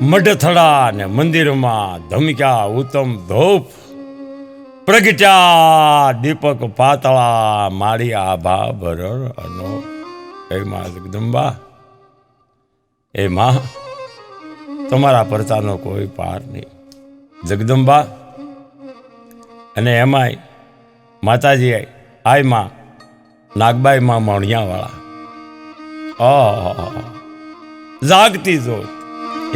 મઢથડા ને મંદિરમાં ધમક્યા ઉત્તમ ધૂપ, પ્રગટ્યા દીપક પાતળા, મારી આભા ભરર અનો. એ માં જગદંબા, એ માં, તમારા પરચાનો કોઈ પાર નહીં જગદંબા. અને એમાંય માતાજી આય માં નાગબાઈ માં મણિયાવાળા, જાગતી જોત,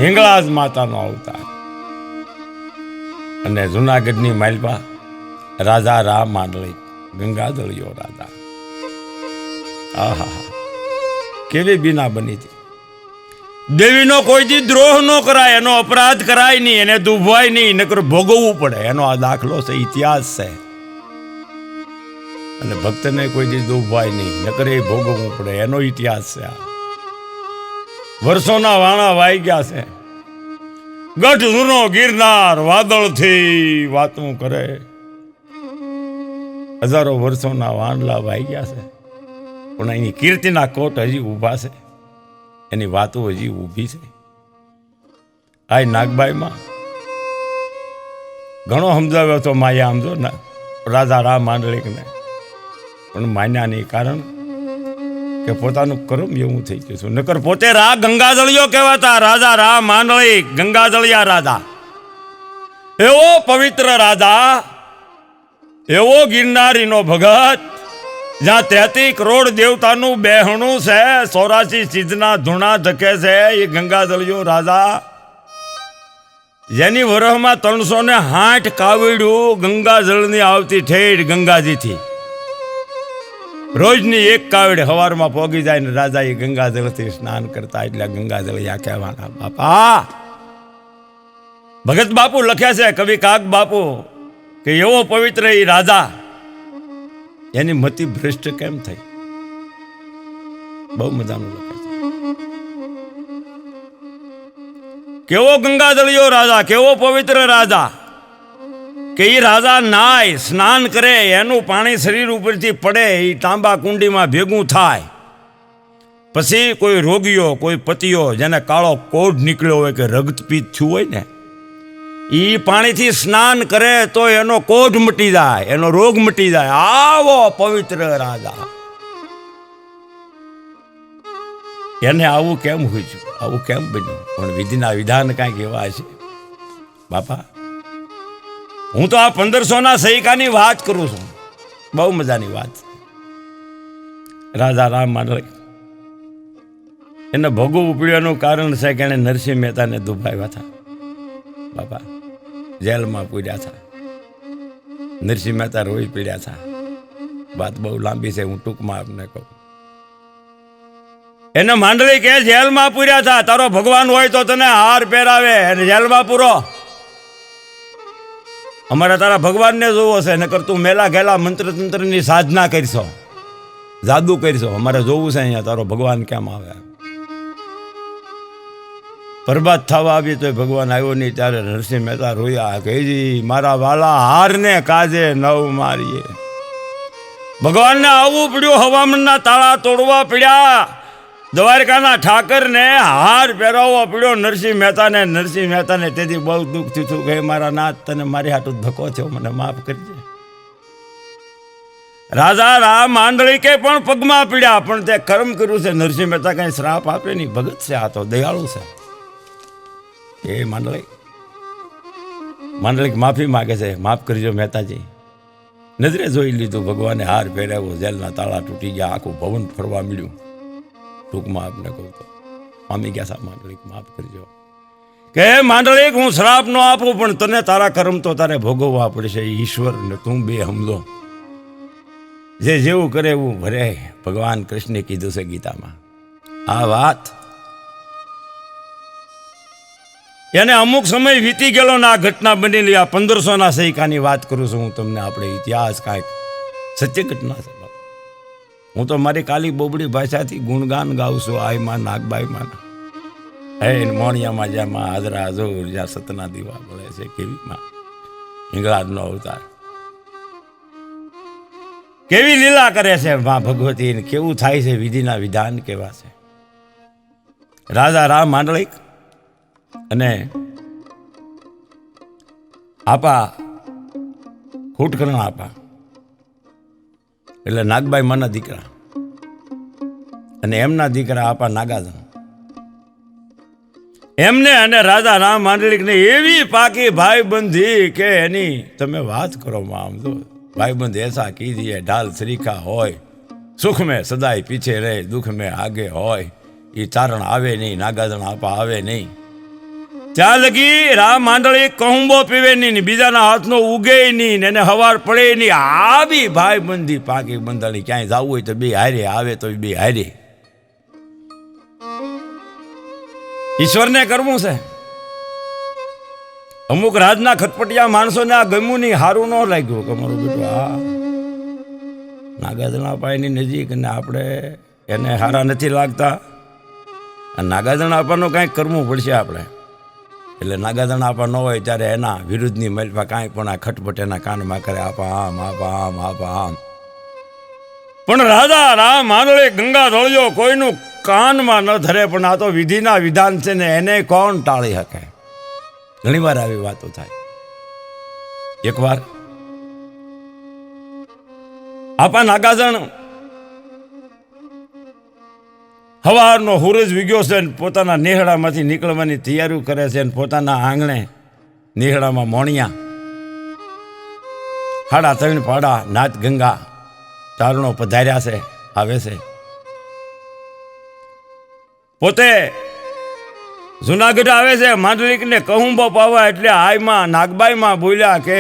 હિંગળાજ માતાનો અવતાર. અને જુનાગઢની માલપા રાજા રામ માંડળી, ગંગાધળિયો રાજા. આહા, કેવી બીના બની હતી. દેવીનો કોઈ દી દ્રોહ ન કરાય, એનો અપરાધ કરાય નહીં, એને દુભવાય નહીં, નકર ભોગવવું પડે. એનો આ દાખલો છે, ઇતિહાસ છે. અને ભક્તને કોઈ દી દુભવાય નહીં, નકર એ ભોગવવું પડે, એનો ઇતિહાસ છે. વર્ષોના વાણા વાઈ ગયા છે. ગઢ જૂનો ગિરનાર વાદળથી વાતું કરે. હજારો વર્ષોના વાંડલા વાઈ ગયા છે, પણ એની કીર્તિના કોટ હજી ઊભા છે, એની વાતો હજી ઊભી છે. આ નાગબાઈમાં ઘણો સમજાવ્યો હતો માયા, સમજો ને રાજા રામ માંડલિકને, પણ માન્યા નહીં. કારણ કે પોતાનું કર્મ એવું થઈ ગયું છે. નકર પોતે ગંગાજળિયો કહેવાતા રાજા રામ માંડલિક, ગંગાજળિયા રાજા. એવો પવિત્ર રાજા, એવો ગિરનારીનો ભગત, જ્યાં 33 કરોડ દેવતાનું બેહણું છે, 84 સિદ્ધના ધૂણા ધકે છે. એ ગંગાજળિયો રાજા, જેની વરહમાં 360 કાવડ્યું ગંગાજળની આવતી ઠેઠ ગંગાજીથી. રોજની એક કાવડ સવારમાં પોગી જાય ને રાજા એ ગંગાજળથી સ્નાન કરતા, એટલે ગંગાજળિયા કહેવાના. બાપા ભગત બાપુ લખ્યા છે, કવિ કાગ બાપુ, કે એવો પવિત્ર એ રાજા, એની મતિ ભ્રષ્ટ કેમ થઈ. બહુ મજાનું લખે છે. કેવો ગંગાજળિયો રાજા, કેવો પવિત્ર રાજા, કે એ રાજા નાય સ્નાન કરે, એનું પાણી શરીર ઉપરથી પડે, એ તાંબા કુંડીમાં ભેગું થાય. પછી કોઈ રોગીઓ, કોઈ પતિઓ, જેને કાળો કોઢ નીકળ્યો હોય કે રક્તપીત થયું હોય ને, એ પાણીથી સ્નાન કરે તો એનો કોઢ મટી જાય, એનો રોગ મટી જાય. આવો પવિત્ર રાજા, એને આવું કેમ હોય છે, આવું કેમ બન્યું? પણ વિધિના વિધાન કાંઈક એવા છે બાપા. હું તો આ 1500ના સૈકાની વાત કરું છું. બહુ મજાની વાત. રાજા રામ માંડલિક એને ભોગવવું પડ્યાનું કારણ છે કે એને નરસિંહ મહેતાને દુભાવ્યા હતા. બાપા જેલમાં પૂર્યા હતા, નરસિંહ મહેતા રોઈ પીડ્યા હતા. વાત બહુ લાંબી છે, હું ટૂંકમાં આપને કહું. એને માંડલિક કે જેલમાં પૂર્યા હતા, તારો ભગવાન હોય તો તને હાર પહેરાવે, અને જેલમાં પૂરો. અમારે તારા ભગવાનને જોવો છે, નકર તું મેલા ગેલા મંત્ર તંત્રની સાધના કરશો, જાદુ કરશો. અમારે જોવું છે અહીંયા તારો ભગવાન કેમ આવે. બરબાદ થવા આવી તો ભગવાન આવ્યો નહીં. ત્યારે નરસિંહ મહેતા રોયા કે મારા વાલા હારને કાજે નવ મારીએ. ભગવાનને આવવું પડ્યું, હવામાનના તાળા તોડવા પડ્યા, દ્વારકાના ઠાકરને હાર પહેરાવવો પડ્યો નરસિંહ મહેતાને. નરસિંહ મહેતાને તેથી બહુ દુઃખ થયું કે મારા નાથ, તને મારી હાટું ધક્કો થયો, મને માફ કરજે. રાજા રામ માંડલિકે પણ પગમાં પીડ્યા, પણ તે કર્મ કર્યું છે. નરસિંહ મહેતા કઈ શ્રાપ આપે નહીં, ભગત છે, આ તો દયાળુ છે. એ માંડલિક માફી માગે છે, માફ કરજો મહેતાજી. નજરે જોઈ લીધું, ભગવાને હાર પહેરાવ્યો, જેલના તાળા તૂટી ગયા, આખું ભવન ફરવા મળ્યું. ટૂંકમાં આપને કહું તો પામી ગયા સા માંડલિક, માફ કરજો. કે માંડલિક, હું શ્રાપ ન આપું, પણ તને તારા કર્મ તો તારે ભોગવવા પડશે. ઈશ્વર ને તું બે સમજો, જે જેવું કરે એવું ભરે. ભગવાન કૃષ્ણે કીધું છે ગીતામાં આ વાત. એને અમુક સમય વીતી ગયેલો ને આ ઘટના બનેલી. આ 1500ના સૈકાની વાત કરું છું હું તમને. આપણે ઇતિહાસ કાંઈક સત્ય ઘટના છે. હું તો મારી કાલી બોબડી ભાષાથી ગુણગાન ગાઉં છું. આય માં નાગબાઈ માં, હે મોણિયામાં, જ્યાં માં હાજરા હજુર, જ્યાં સતના દીવા બળે છે, કેવી માં હિંગળાજનો અવતાર. કેવી લીલા કરે છે માં ભગવતી, કેવું થાય છે, વિધિના વિધાન કેવા છે. રાજા રામ માંડલિક અને આપા ખૂટકરણ આપા એટલે નાગબાઈ માના દીકરા અને એમના દીકરા આપા નાગાજન. એમને અને રાજા રામ માંડલિકને એવી પાકી ભાઈબંધી કે એની તમે વાત કરો માં. આમ તો ભાઈબંધ એસા કીજીએ ઢાલ શ્રીખા હોય, સુખ મેં સદાય પીછે રહે, દુઃખ મેં આગે હોય. એ ચારણ આવે નહીં, નાગાજણ આપા આવે નહીં. ત્યાં લગી રામ માંડળી કહુંબો પીવે નહીં, બીજાના હાથનો ઉગે નહીં, એને હવાર પડે નહીં. આવી ભાઈબંધી પાકી બંધાણી. ક્યાંય જવું હોય તો બે હારે, આવે તો બે હારે. ઈશ્વરને કરવું છે. અમુક રાજના ખટપટિયા માણસોને આ ગમ્યું નહીં, સારું ન લાગ્યું કે મારું બેટું આ નાગાજણા પાયની નજીક અને આપણે એને સારા નથી લાગતા. નાગાજણા આપવાનો કાંઈક કરવું પડશે આપણે. એટલે નાગાજણા આપવા ન હોય ત્યારે એના વિરુદ્ધની મલપા કાંઈ પણ આ ખટપટ એના કાનમાં કરે, આપા આમ, આપા આમ, આપા આમ. પણ રાજા રામ માંડળે ગંગા ધોળ્યો કોઈનું કાનમાં ન ધરે. પણ આ તો વિધિના વિધાન છે ને, એને કોણ ટાળી શકે? ઘણી વાર આવી વાતો થાય. એકવાર આપા નાગાજણ હવારનો હુરજ વિગ્યો છે ને પોતાના નેહડામાંથી નીકળવાની તૈયારી કરે છે ને પોતાના આંગણે નેહડામાં મોણિયા 3.5 પાડા નાથ ગંગા ચારણો પધાર્યા છે, આવે છે. પોતે જુનાગઢ આવે છે માંડલિકને કહુંબો પાવા. એટલે આયમાં નાગબાઈમાં બોલ્યા કે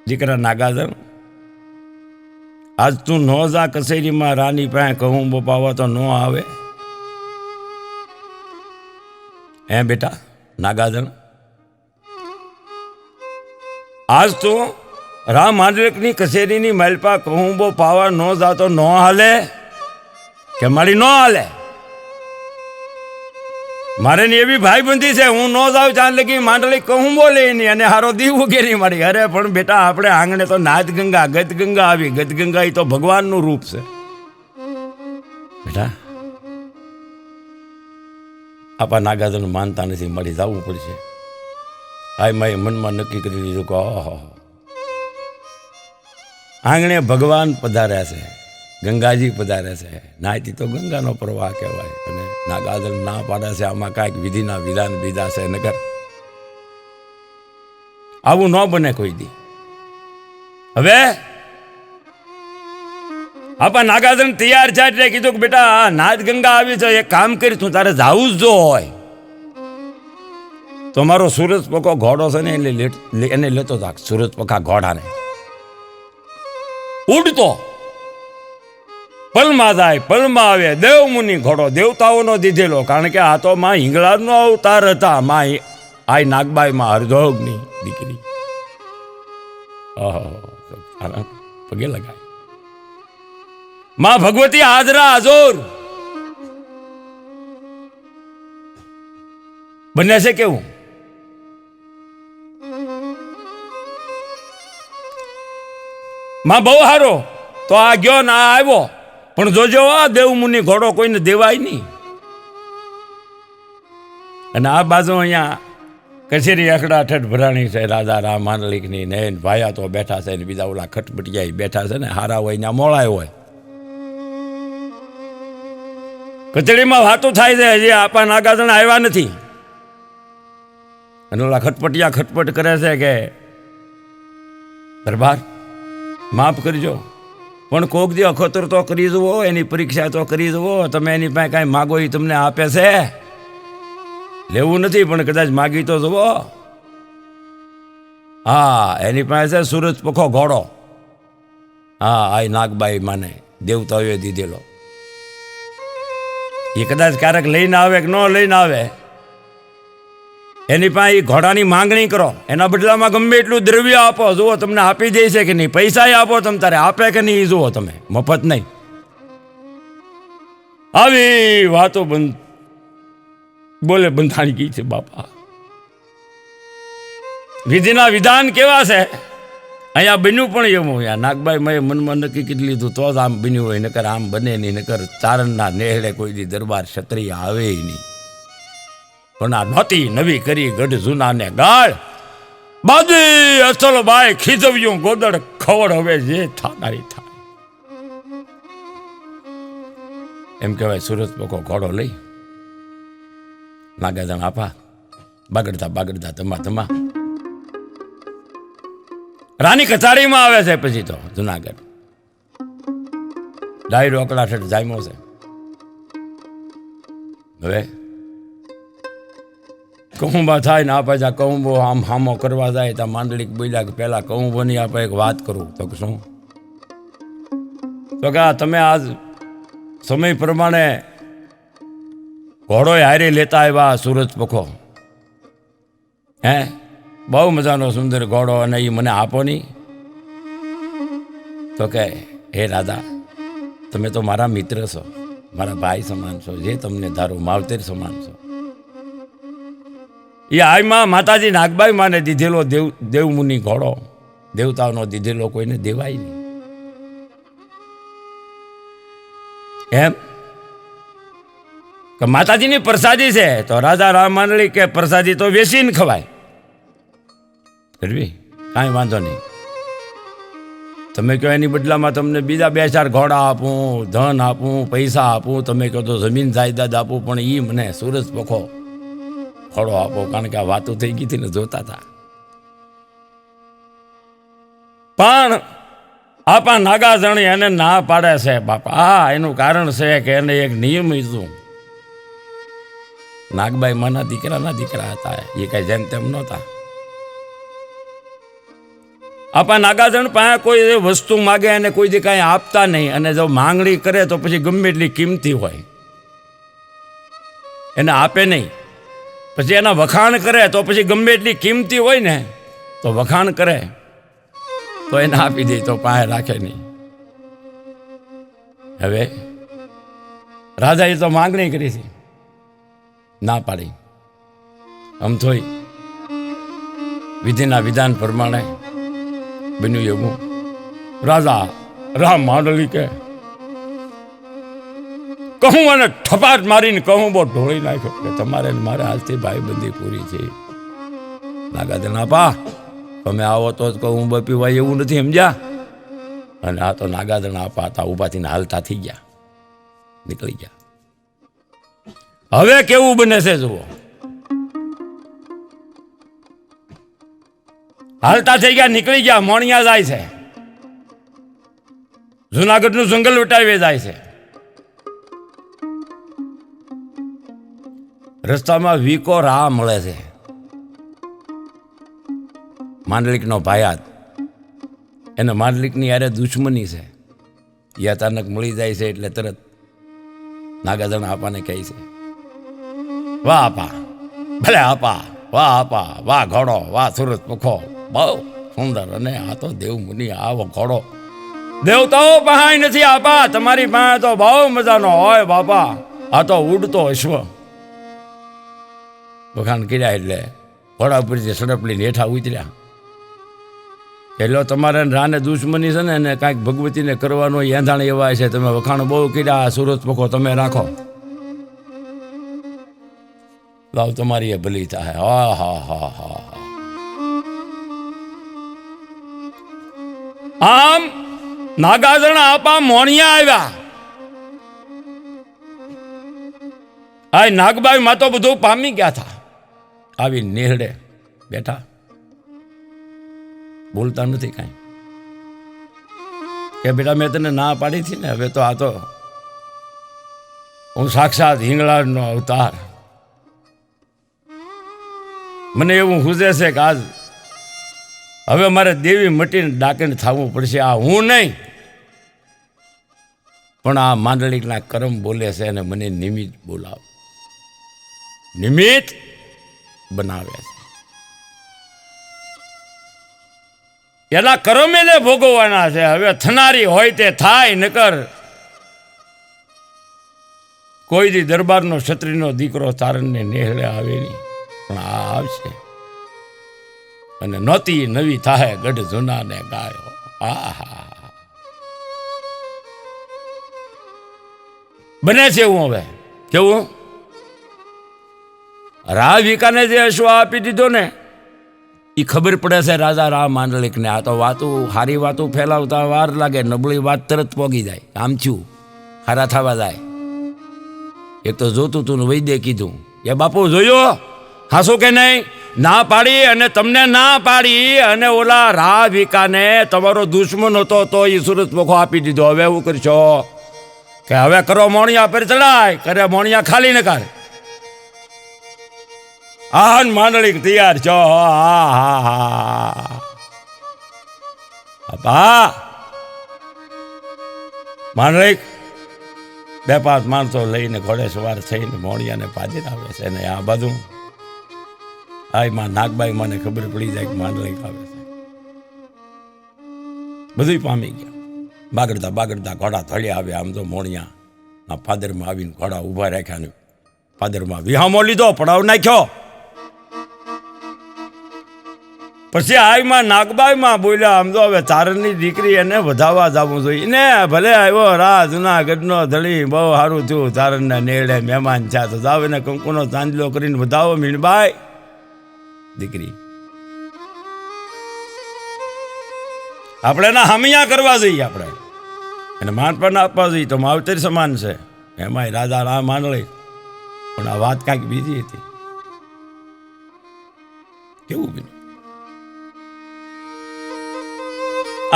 દીકરા નાગાજણ, આજ તું ન જા કચેરીમાં રાની પાસે કહુંબો પાવા તો ન આવે. હે બેટા નાગાજણ, આજ તું રામ માંડલિકની કચેરીની માલપા કહુંબો પાવા ન જાતો ન હાલે કે મારી ન હાલે? મારે ની એવી ભાઈબંધી છે, હું ન જાઉં ત્યાં લગી માંડલિક કહુંબો લઈને અને હારો દીવું ઘેરી મારી. અરે પણ બેટા આપણે આંગણે તો નાથ ગંગા ગત ગંગા આવી. ગત ગંગા એ તો ભગવાનનું રૂપ છે બેટા. આપા નાગાજન માનતા નથી, મારી જવું પડશે. હાય માએ મનમાં નક્કી કરી લીધું કે આંગણે ભગવાન પધાર્યા છે, ગંગાજી પધારે છે. નાયતી તો ગંગાનો પ્રવાહ કહેવાય. અને નાગાજન ના પાડે છે, આમાં કાંઈક વિધિના વિધાન બીજા છે. નગર આવું ન બને કોઈ દી. હવે આપા નાગાજન તૈયાર છે એટલે કીધું કે બેટા નાથ ગંગા આવી છે, એક કામ કરી તું તારે જાવું જ જો હોય તો મારો સુરત પકો ઘોડો છે ને એને લેતો થાક. સુરત પકા ઘોડાને ઉડતો પલમાં જાય, પલમાં આવે. દેવ મુનિ ઘોડો દેવતાઓનો દીધેલો, કારણ કે આ તો માં હિંગળાજનો અવતાર હતા. માં આય નાગબાઈમાં હરજોગની દીકરી. પગે લગાય માં ભગવતી હાજરા હાજર બને છે. કેવું માં બહુ હારો તો આ ગયો ને આ આવ્યો. પણ જોજો આ દેવમુનિ ઘોડો કોઈને દેવાય નહીં. અને આ બાજુ અહીંયા કચેરી અખડા ઠઠ ભરાણી છે રાજા રામ માંડલિકની ને ભાયા તો બેઠા છે ને બીજા ઓલા ખટપટિયા બેઠા છે ને હારા હોય ને મોળાય હોય. કચેરીમાં વાતો થાય છે, હજી આપા નાગાજણ આવ્યા નથી. અને ઓલા ખટપટિયા ખટપટ કરે છે કે દરબાર માફ કરજો, પણ કોક દી અખોતર તો કરી જુઓ, એની પરીક્ષા તો કરી જુઓ. તમે એની પાસે કાંઈ માગો એ તમને આપે છે, લેવું નથી પણ કદાચ માગી તો જુઓ. હા એની પાસે છે સુરજ પખો ઘોડો. હા આ નાગબાઈ માને દેવતાઓએ દીધેલો. એ કદાચ ક્યારેક લઈને આવે કે ન લઈને આવે, એની પાસે ઘોડાની માંગણી કરો, એના બદલામાં ગમે એટલું દ્રવ્ય આપો. જુઓ તમને આપી દે છે કે નહીં, પૈસા આપો તમે તારે આપે કે નહીં જુઓ તમે, મફત નહીં. આવી વાતો બોલે બંધાણી ગઈ છે બાપા. વિધિના વિધાન કેવા છે અહીંયા બન્યું પણ એવું. નાગબાઈ મેં મનમાં નક્કી કરી લીધું તો જ આમ બન્યું હોય, નકર આમ બને નહીં. નકર ચારણના નેહડે કોઈ દી દરબાર ક્ષત્રિય આવે નહીં. પણ આ નહોતી નવી કરી ગઢ જૂનાને ગાળ. બાજી અસલ બાય ખીજવ્યું ગોદડ ખવડ હવે જે થાનારી થાય. એમ કહેવાય સુરત લોકો ઘોડો લઈ નાગાજણ આપા બાગડતા બાગડતા તમા તમા રાની કચારીમાં આવે છે. પછી તો જુનાગઢ ડાયરો અકળાઠ જામ્યો છે. હવે કહુંબા થાય ને આપે જા કહુંબો આમ હામો કરવા જાય ત્યાં માંડલિક બોલ્યા કે પેલા કહુંબોની આપણે એક વાત કરું. તો શું? તો કે તમે આજ સમય પ્રમાણે ઘોડો હારી લેતા આવ્યા સૂરજ પખો, હે બહુ મજાનો સુંદર ઘોડો, અને એ મને આપો નહીં. તો કે હે રાધા, તમે તો મારા મિત્ર છો, મારા ભાઈ સમાન છો, જે તમને ધારો માવતર સમાન છો. એ આઈમાં માતાજી નાગબાઈ માને દીધેલો દેવમુનિ ઘોડો, દેવતાઓનો દીધેલો કોઈને દેવાય નહીં. એમ કે માતાજીની પ્રસાદી છે તો રાજા રામ માંડળી કે પ્રસાદી તો વેચીને ખવાય. કરવી કાંઈ વાંધો નહીં, તમે કહો એની બદલામાં તમને બીજા 2-4 ઘોડા આપું, ધન આપું, પૈસા આપું, તમે કહો તો જમીન જાયદાદ આપું, પણ એ મને સૂરજ પખો ઘોડો આપો. કારણ કે આ વાતો થઈ ગઈ હતી ને, જોતા હતા. પણ આપા નાગાજણી એને ના પાડે છે બાપા. હા, એનું કારણ છે કે એને એક નિયમ હતું. નાગબાઈ માના દીકરાના દીકરા હતા, એ કઈ જેમ તેમ નહોતા. આપા નાગાજણ પાસે કોઈ વસ્તુ માગે અને કોઈ દી કાંઈ આપતા નહીં, અને જો માંગણી કરે તો પછી ગમે એટલી કિંમતી હોય એને આપે નહીં. પછી એના વખાણ કરે તો પછી ગમે એટલી કિંમતી હોય ને તો વખાણ કરે તો એને આપી દે, તો પાસે રાખે નહીં. હવે રાજાએ તો માંગણી કરી હતી, ના પાડી. આમ થોઈ વિધિના વિધાન પ્રમાણે બન્યું એવું. રાજા રામ માંડળી કે કહું અને ઠપાટ મારીને કહું બહુ ઢોળી નાખ્યો કે તમારે મારે આજથી ભાઈબંધી પૂરી છે. નાગાજણ આપા, તમે આવો તો જ કહું બપીવાય એવું નથી, સમજ્યા? અને આ તો નાગાજણ આપા હતા, ઊભા થઈને હાલતા થઈ ગયા, નીકળી ગયા. હવે કેવું બને છે જુઓ. હાલતા થઈ ગયા, નીકળી ગયા, મોણિયા જાય છે, જુનાગઢનું જંગલ વટાવી જાય છે. રસ્તામાં વીકો રાહ મળે છે, માંડલિકનો ભાયાત. એને માંડલિકની યારે દુશ્મની છે. એ અચાનક મળી જાય છે એટલે તરત નાગાજણ આપાને કહે છે, વાહ આપા, ભલે આપા, વાહ આપા, વાહ ઘોડો, વાહ સુરત પખો, બહુ સુંદર. અને આ તો દેવમુનિ આવો ઘોડો દેવતાઓ પાસે નથી આપા, તમારી પાસે તો બહુ મજાનો હોય બાપા. આ તો ઉડતો અશ્વ. વખાણ કર્યા એટલે ઘોડા ઉપરથી સડપલીને હેઠા ઉતર્યા. એટલે તમારે રાને દુશ્મની છે ને, એને કાંઈક ભગવતીને કરવાનો એંધાણ એવા છે. તમે વખાણ બહુ કર્યા, સુરત પખો તમે રાખો, લાવ તમારી એ ભલી થાય. હા હા હા હા. આમ નાગાજણ આપા મોણિયા આવ્યા. આ નાગબાઈ માં તો બધું પામી ગયા હતા. આવી નેહડે બેઠા, બોલતા નથી કાંઈ. કે બેટા મેં તને ના પાડી હતી ને, હવે તો આ તો હું સાક્ષાત હિંગળાજનો અવતાર. મને એવું હુજે છે કે આજ હવે મારે દેવી મટીને ડાકીને થવું પડશે. આ હું નહીં, પણ આ માંડલિકના કરમ બોલે છે અને મને નિમિત્ત બોલાવ, નિમિત્ત બનાવે છે. એના કરમ એને ભોગવવાના છે. હવે થનારી હોય તે થાય, નકર કોઈ દી દરબારનો ક્ષત્રિયનો દીકરો તારણને નેહળે આવે નહીં, પણ આ આવશે અને નહોતી નવી થાય ગઢ જૂનાને ગાયો. આહા, બને છે એવું. હવે કેવું? રાવિકાને જે અશ્વ આપી દીધો ને એ ખબર પડે છે રાજા રામ માંડલિકને. આ તો વાતું સારી વાતું ફેલાવતા વાર લાગે, નબળી વાત તરત પોગી જાય. આમ થયું, હારા થવા જાય. એક તો જોતું તું વૈદ્ય કીધું એ બાપુ જોયો હાસું કે નહીં, ના પાડી અને તમને ના પાડી અને ઓલા રાવિકાને તમારો દુશ્મન હતો તો એ સુરત પોખો આપી દીધો. હવે એવું કરશો કે હવે કરો મોણિયા પર ચડાય, કરે મોણિયા ખાલી ન કર. આન માંડલિક તૈયાર છો. બાપા માંડલિક 2-5 માણસો લઈને ઘોડે સવાર થઈને મોણિયાને પાદર આવે છે. અને આ બધું આમાં નાગબાઈ મને ખબર પડી જાય કે માંડલિક આવે છે. બધું પામી ગયા. બાગડતા બાગડતા ઘોડા થળિયા આવે. આમ તો મોણિયા પાદરમાં આવીને ઘોડા ઊભા રાખ્યા ને પાદરમાં વિહામો લીધો, પડાવ નાખ્યો. પછી આઈમાં નાગબાઈમાં બોલ્યા આમ તો હવે તારણની દીકરી એને વધાવવા જવું જોઈએ ને. ભલે આવ્યો રા જુનાગઢનો ધણી, બહુ સારું થયું તારણના નેડે મહેમાન છે તો જાવ એને કંકુનો ચાંદલો કરીને વધાવો મીણબાઈ દીકરી. આપણે એના હામિયા કરવા જોઈએ, આપણે એને માનપણ આપવા જોઈએ. તો માવતર સમાન છે. એમાંય રાજા રામ માંડલિક. પણ આ વાત કાંઈક બીજી હતી. કેવું બીજું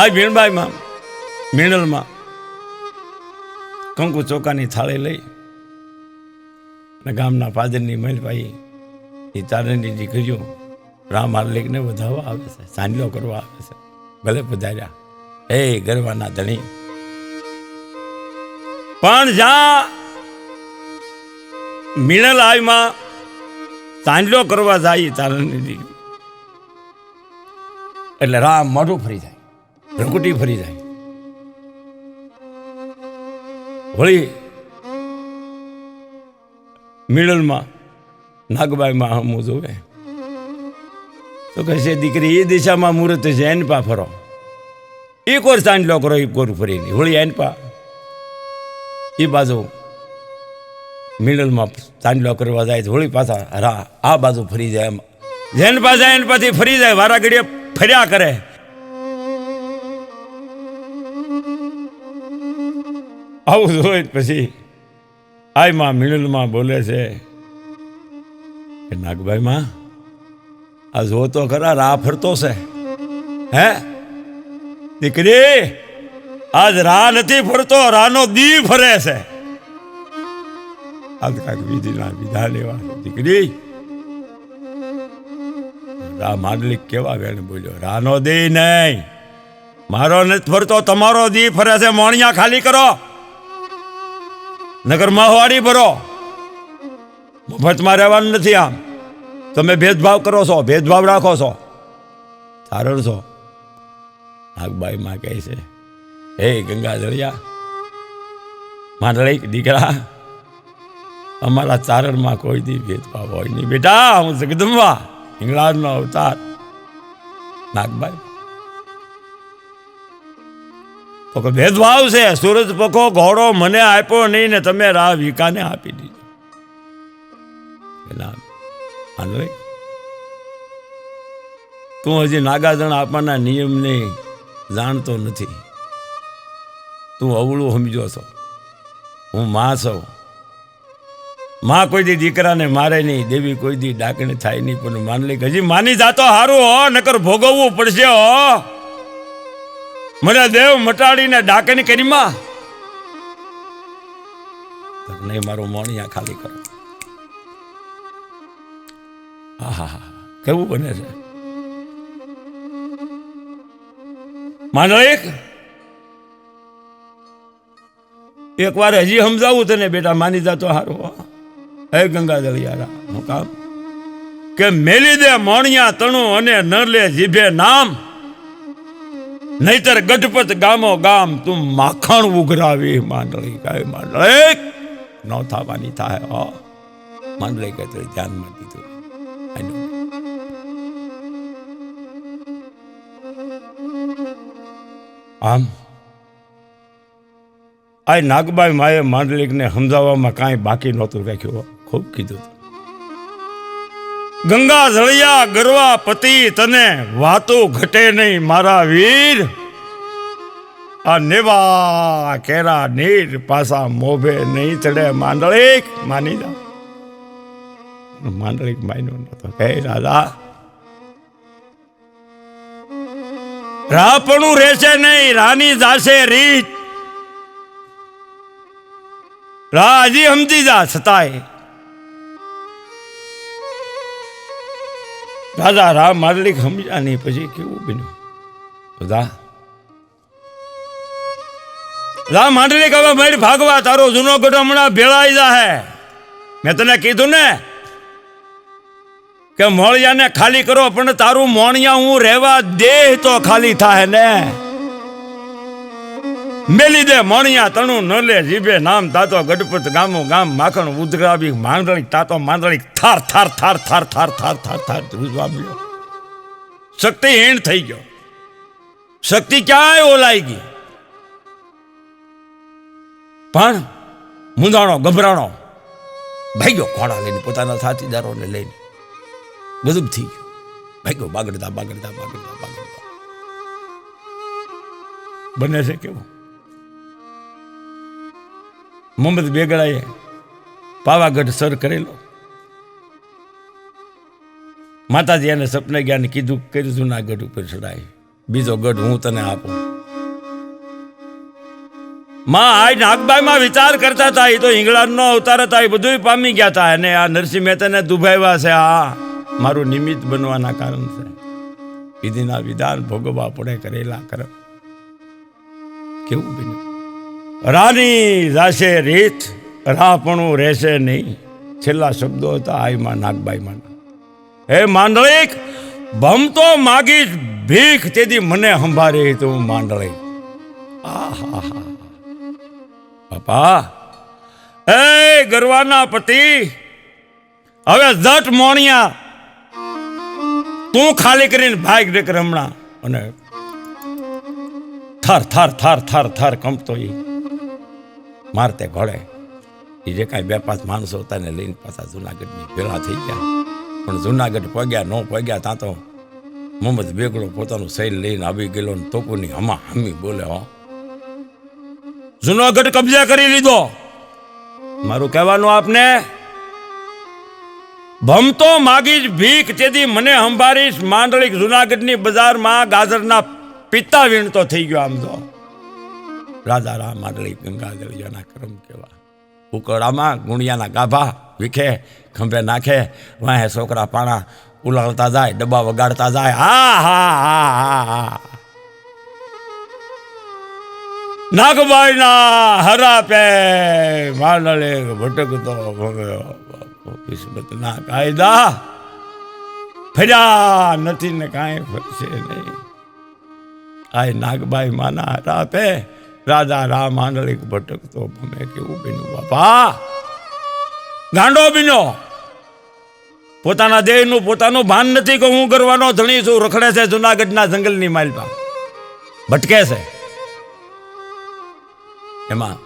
આ મીણબાઈમાં મીણલમાં કંકુ ચોખાની થાળી લઈ અને ગામના પાદરની મહિલભાઈ એ તારણની દીકરીઓ રામ માંડલિકને વધાવવા આવે છે, ચાંદલો કરવા આવે છે. ભલે પધાર્યા હે ગરવાના ધણી. પણ જ્યાં મીણલ આઈમાં ચાંદલો કરવા જાય તારણની દીકરી એટલે રામ મોઢું ફરી જાય, ભ્રકુટી ફરી જાય. વળી મીણલમાં નાગબાઈમાં હમું જોવે તો કહે છે દીકરી એ દિશામાં મુહૂર્ત છે એન પા ફરો. એ કોર ચાંદલો કરો એ કોર ફરી નહીં. વળી એન પા એ બાજુ મીણલમાં ચાંદલો કરવા જાય તો વળી પાછા આ બાજુ ફરી જાય. જેન પાસે એન પાછી ફરી જાય, વારા ઘડીએ ફર્યા કરે. આવું જોઈ પછી આઈમાં મીણલમાં બોલે છે કે નાગબાઈમાં આ જો તો ખરા રા ફરતો છે. હે દીકરી આજ રા નથી ફરતો, રાનો દી ફરે છે. આજ કાંઈક વિધિના વિધાન એવા દીકરી. રા માંડલિક કેવા વેણ બોલ્યો, રાનો દી નહીં, મારો નથી ફરતો, તમારો દી ફરે છે. મોણિયા ખાલી કરો, નગર માહવાડી ભરો. મફતમાં રહેવાનું નથી. આમ તમે ભેદભાવ કરો છો, ભેદભાવ રાખો છો, તારણ છો. નાગબાઈમાં કહે છે હે ગંગા જળિયા માંડલિક દીકરા, અમારા ચારણમાં કોઈ દી ભેદભાવ હોય નહીં બેટા. હું જગદંબા હિંગળાજનો અવતાર નાગબાઈ. તો કે ભેદભાવ છે. સૂરજ પખો ઘોડો મને આપ્યો નહીં ને તમે રાવિકાને આપી દીધો. માંડલિક તું હજી નાગાજણ આપવાના નિયમને જાણતો નથી. તું અવળું સમજો છો. હું માં છું. માં કોઈ દી દીકરાને મારે નહીં, દેવી કોઈ દી ડાકણી થાય નહીં. પણ માંડલિક હજી માની જાતો હારું હો, નકર ભોગવવું પડશે હો. મને દેવ મટાડીને ડાકણી કરી માં નહીં, મારું મોણિયા ખાલી કરો. આહા કેવું બને છે માંડલિક. એક વાર હજી સમજાવું તને બેટા, માની જાતો હારું. હે ગંગા જળિયારા હું કામ કે મેલી દે મોણિયા તણું અને ન લે જીભે નામ, નહીતર ગઢપત ગામો ગામ તું માખણ ઉઘરાવી. માંડલિક કાય માંડલિક ન થવાની થાય. માંડલિક તો ધ્યાનમાં દીધું. આમ આ નાગબાઈ માએ માંડલિકને સમજાવવામાં કાંઈ બાકી નહોતું રાખ્યું. ખૂબ કીધું. ગંગા જળિયા ગરવા પતિ તને વાતો ઘટે નહીં મારા વીર. આ નેવા કેરા નીર પાસા મોભે નહીં ચડે માંડળીક. માની જા. માંડળીક માન્યો નતો. હે રાજા, રાપણું રહેશે નહીં, રાની જાશે રીત. રાજી સમજી જા. છતાંય રાજા રામ માંડળીક સમજ્યા નહીં. પછી કેવું બન્યું? બધા રામ માંડળીક હવે મેળ ભાગવા તારો જૂનો ગઢ હમણાં ભેળાઈ જાહે. મેં તને કીધું ને કે મોણિયાને ખાલી કરો, પણ તારું મોણિયા હું રહેવા દેહ તો ખાલી થાય ને. મેલી દે મોણિયા તણું ન લે જીભે નામ તાતો ગઢપત ગામો ગામ માખણ ઉધરાવી માંડળીક તાતો માંડળીક થાર થાર થાર થાર થાર થાર થાર થાર ધ્રુજવા મળ્યો. શક્તિહીન થઈ ગયો. શક્તિ ક્યાંય ઓલાઈ ગઈ. પણ મુંદાણો ગભરાણો ભાગ્યો ખોડા લઈને, પોતાના સાથીદારોને લઈને બધું થઈ ગયું. ભાગ્યો બાગડતા બાગડતા બાગડતા બાગડતા. બને છે કેવું? મોહમ્મદ બેગડાએ પાવાગઢ સર કરેલો. માતાજી એને સપને ગયા ને કીધું કર્યું જૂનાગઢ ઉપર ચડાય, બીજો ગઢ હું તને આપું. માં આ નાગબાઈમાં વિચાર કરતા હતા. એ તો ઇંગ્લેન્ડનો અવતાર હતા. એ બધું પામી ગયા હતા. અને આ નરસિંહ મહેતાને દુભાવ્યા છે. આ મારું નિમિત્ત બનવાના કારણ છે. વિધિના વિધાન ભોગવવા પડે કરેલા કર્મ. કેવું બન્યું? રાની જાશે રીત, રાપણું રહેશે નહીં. છેલ્લા શબ્દો હતા આઈમાં નાગબાઈમાં. હે માંડળીક, ભમતો માગી ભીખ તેથી મને સંભાળી તું માંડળીક. આહા બાપા, એ ગરવાના પતિ, હવે જટ મોણિયા તું ખાલી કરીને ભાગ દે કર હમણાં. અને થર થર થર થર થર કંપતો એ મારતે ઘોડે એ જે કાંઈ 2-5 માણસો હતા ને લઈને પાછા જુનાગઢની ભેળા થઈ ગયા. પણ જુનાગઢ પગ્યા ન પગ્યા ત્યાં તો મોહમ્મદ બેગડો પોતાનું શૈલ લઈને આવી ગયેલો ને તોપુની હમા હમી બોલે. હો, જુનાગઢ કબજે કરી લીધો. મારું કહેવાનું આપને, ભમતો માગીશ ભીખ તેથી મને સંભાળીશ માંડળીક. જુનાગઢની બજારમાં ગાજરના પિત્તા વીણતો થઈ ગયો. આમ તો રાજા રામ માંડળીક ગંગાધળિયાના કરમ કેવા. ઉકળામાં ગુણિયાના ગાભા વિખે ખંભે નાખે, વાહે છોકરા પાણા ઉલાળતા જાય, ડબ્બા વગાડતા જાય. હા હા હા હા હા. નાગબાઈના હરા પે માંડળીક ભટકતો કિસ્મતના કાયદા ફર્યા નથી ને કાંઈ ફરશે નહીં. આ નાગબાઈ માના હરા પે રાજા રામ માંડળીક ભટકતો ભમે. કેવું બન્યું બાપા? ગાંડો બન્યો. પોતાના દેહનું પોતાનું ભાન નથી કે હું કરવાનો ધણી છું. રખડે છે જુનાગઢના જંગલની માલપા, ભટકે છે. એમાં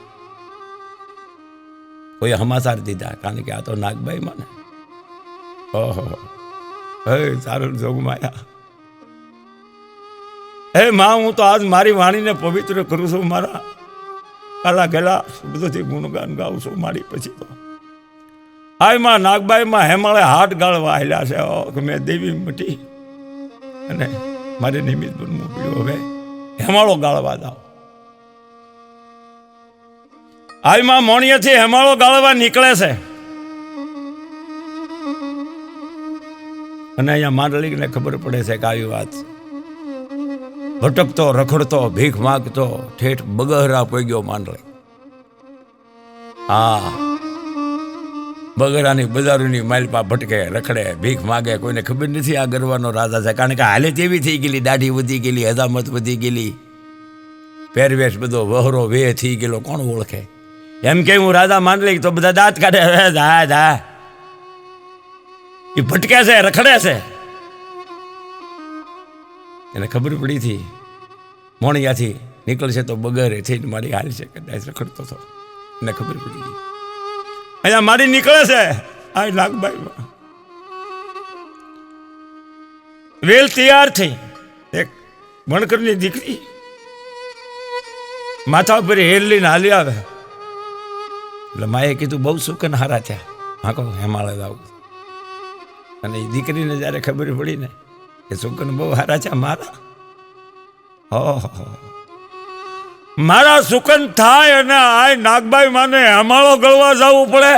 કોઈ સમાચાર દીધા, કારણ કે આ તો નાગબાઈ મને. ઓહો, હે સારું જોગમાયા. હે માં, હું તો આજ મારી વાણીને પવિત્ર કરું છું. મારા કાલા ગેલા શબ્દોથી ગુણગાન ગાઉં છું. મારી પછી તો આમાં નાગબાઈમાં હેમાળે હાથ ગાળવા આવેલા છે કે મેં દેવી મટી અને મારે નિમિત્ત બનવું પડ્યું. હવે હેમાળો ગાળવા જાઓ. આમાં મોણિયાથી હેમાળો ગાળવા નીકળે છે. અને અહીંયા માંડળીકને ખબર પડે છે કે આવી વાત. ભટકતો રખડતો ભીખ માગતો ઠેઠ બગહરા પગ્યો માંડળીક. હા, બગરાની બજારોની માલપા ભટકે રખડે ભીખ માગે. કોઈને ખબર નથી આ ગરવાનો રાજા છે, કારણ કે હાલે તેવી થઈ ગયેલી. દાઢી વધી ગયેલી, હજામત વધી ગયેલી, પહેરવેશ બધો વહરો વે થઈ ગયેલો. કોણ ઓળખે? એમ કે હું રાજા માંડળીક તો બધા દાંત કાઢે. એ ભટકે છે, રખડે છે. એને ખબર પડી હતી મોણિયાથી નીકળશે તો બગરે થઈને મારી હાલ છે. કદાચ રખડતો હતો, એને ખબર પડી ગઈ અહીંયા મારી નીકળે છે. આ નાગબાઈમાં વેલ તૈયાર થઈ, એક વણકરની દીકરી માથા ઉપર હેર લઈને હાલી આવે. એટલે માએ કીધું બહુ સુકન હારા થયા, હા કહો હેમાળે આવું. અને એ દીકરીને જ્યારે ખબર પડી ને કે સુકન બહુ હારા છે મારા, મારા સુકન થાય અને આ નાગબાઈ માને હેમાળો ગળવા જવું પડે,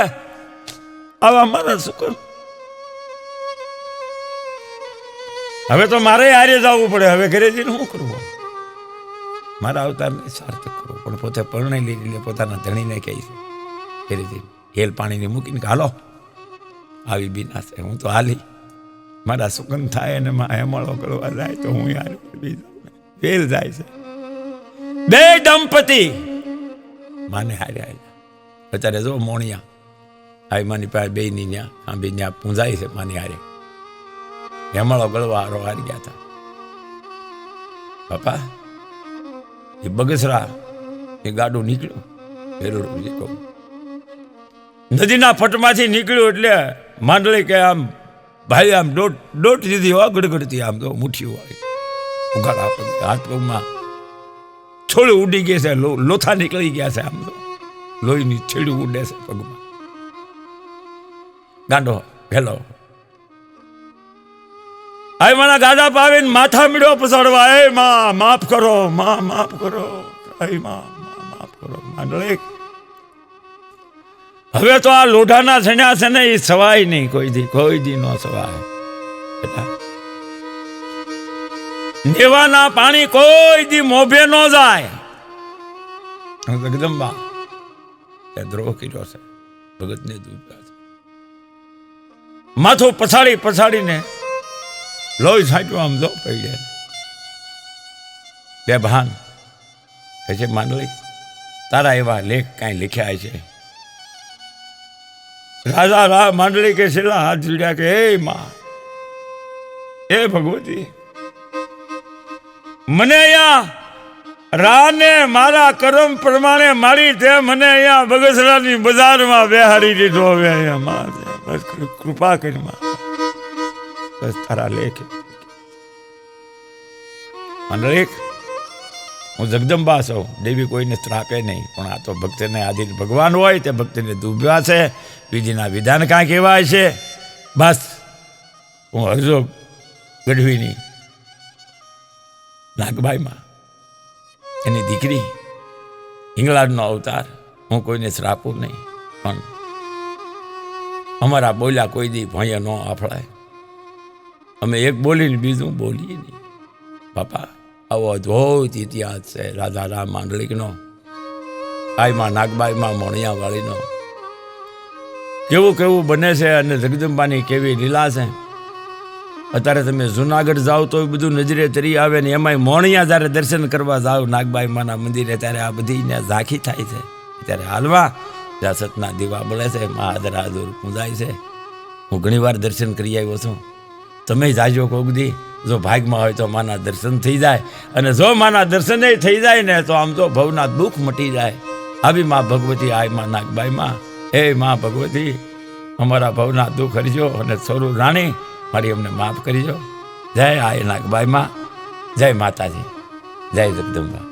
આવા મારા સુકન. હવે તો મારે હારે જવું પડે, હવે ઘરે જઈને શું કરવું, મારા અવતારને સાર્થક કરવો. પણ પોતે પરણાઈ લઈને પોતાના ધણીને કહે છે ઘરે જઈને હેલ પાણીને મૂકીને હાલો આવી બીના છે, હું તો હાલી, મારા સુકન થાય અને માં હેમાળો કરવા જાય તો હું યાર વેલ જાય છે. બે દંપતી માને હારે આવ્યા. અત્યારે જો મોણિયા આવી માની પાસે બે ની ન્યા આંબી ન્યા પૂંજાય છે માની હારે, હેમાળો ગળવા હારો હારી ગયા હતા. બાપા એ બગસરા એ ગાડું નીકળ્યું, કહું નદીના પટમાંથી નીકળ્યું એટલે માંડળી કે આમ ભાઈ આમ દોટ દીધી હો ગડગડતી, આમ તો મુઠ્ઠીઓ આવી ઉઘાડા આપે, હાથ પગમાં છોડું ઉડી ગયા છે, લોથા નીકળી ગયા છે, આમ તો લોહીની છેડું ઉડે છે પગમાં. ગાંડો હેલો આ મારા ગાડા પાવીને માથા મીડો પસાડવા, એ માં માફ કરો, માં માફ કરો, માં માફ કરો. માંડળી હવે તો આ લોઢાના છણ્યા છે ને એ સવાય નહીં, કોઈ દી નો સવાય. દેવાના પાણી કોઈ દી મોભે નો જાય. જગદંબા ત્યાં દ્રોહ કર્યો છે, ભગતને દૂધા છે, માથું પછાડીને લોહી છાંટ્યું, આમ જો પડી બે ભાન કહે છે માંડળી તારા એવા લેખ કાંઈ લખ્યા છે. રાજા માંડળી કે છેલ્લા હાથ જોડ્યા કે હે માં, હે ભગવતી, મને અહીંયા રાને મારા કર્મ પ્રમાણે મારી તે મને અહીંયા બગસરાની બજારમાં બેહાડી દીધો. હવે અહીંયા માં બસ કૃપા કરી માં, બસ તારા લેખ. માંડળી હું જગદંબા છું, દેવી કોઈને ત્રાપે નહીં, પણ આ તો ભક્તને આધીન ભગવાન હોય તે ભક્તિને દુભ્યા છે, વિધિના વિધાન કાં કહેવાય છે. બસ હું હરજો ગઢવીની નાગબાઈમાં એની દીકરી હિંગળાજનો અવતાર, હું કોઈને શ્રાપું નહીં, પણ અમારા બોલ્યા કોઈ દી ભોંય ન આફળાય, અમે એક બોલીને બીજું બોલીએ નહીં. બાપા આવો અદ્ભુત ઇતિહાસ છે રાધા રામ માંડલિકનો, આઈમાં નાગબાઈમાં મોણિયાવાળીનો. કેવું કેવું બને છે અને જગદંબાની કેવી લીલા છે. અત્યારે તમે જુનાગઢ જાઓ તો બધું નજરે તરી આવે ને, એમાંય મોણિયા જ્યારે દર્શન કરવા જાઓ નાગબાઈ માના મંદિરે ત્યારે આ બધી ને ઝાંખી થાય છે. ત્યારે હાલવા જ્યાં સતના દીવા બળે છે, મા આદરાદુર પૂજાય છે. હું ઘણીવાર દર્શન કરી આવ્યો છું, તમે જાજો કોક દી, જો ભાગમાં હોય તો માના દર્શન થઈ જાય. અને જો માના દર્શન થઈ જાય ને તો આમ તો ભવના દુઃખ મટી જાય. આવી મા ભગવતી આય મા નાગબાઈમાં, હે મા ભગવતી અમારા ભવના દુઃખ હરજો અને સોરું રાણી મારી અમને માફ કરજો. જય આય નાગબાઈમાં, જય માતાજી, જય જગદંબા.